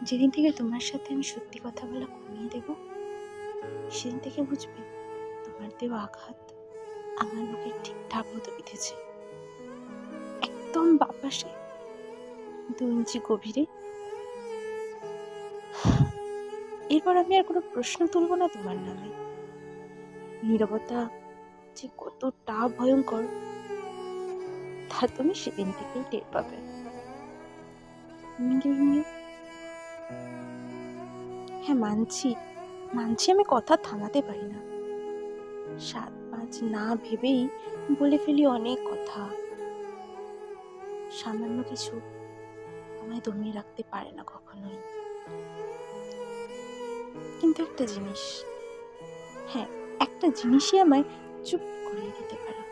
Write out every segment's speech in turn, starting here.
যেদিন থেকে তোমার সাথে আমি সত্যি কথা বলা কমিয়ে দেব, সেদিন থেকে বুঝবে তোমার দেওয়া আঘাত আমার বুকে ঠিকঠাক মতো বিঁধেছে, একদম বাপাসে 2 ইঞ্চি গভীরে। এরপর আমি আর কোনো প্রশ্ন তুলব না তোমার নামে। নীরবতা যে কতটা ভয়ঙ্কর তা তুমি সেদিন থেকেই টের পাবে। মিলিয়ে নিও। হ্যাঁ, মানছি আমি কথা থামাতে পারি না। 7-5 না ভেবেই বলে ফেলি অনেক কথা। সামান্য কিছু আমায় দমিয়ে রাখতে পারে না কখনোই। কিন্তু একটা জিনিস, হ্যাঁ, একটা জিনিসই আমায় চুপ করিয়ে দিতে পারে,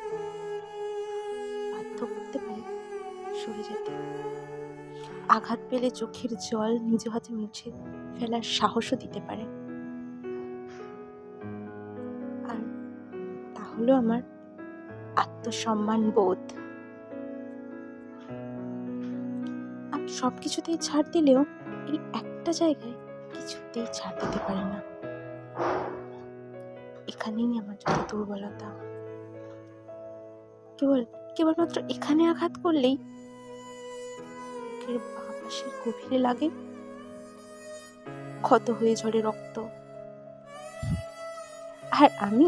বাধ্য করতে পারে সরে যেতে। আঘাত পেলে চোখের জল নিজ হাতে মুছে ফেলার সাহসও দিতে পারে। আর তা হলো আমার আত্মসম্মান বোধ। আমি সবকিছুতেই ছাড় দিলেও এই একটা জায়গায় কিছুতেই ছাড় দিতে পারি না। এখানেই আমার যত দুর্বলতা। কেবলমাত্র এখানে আঘাত করলেই বুকের বাঁ পাশের গভীরে লাগে, ক্ষত হয়ে ঝরে রক্ত। আর আমি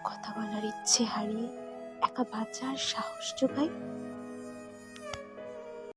কথা বলার ইচ্ছে হারিয়ে একা বাঁচার সাহস জোগাই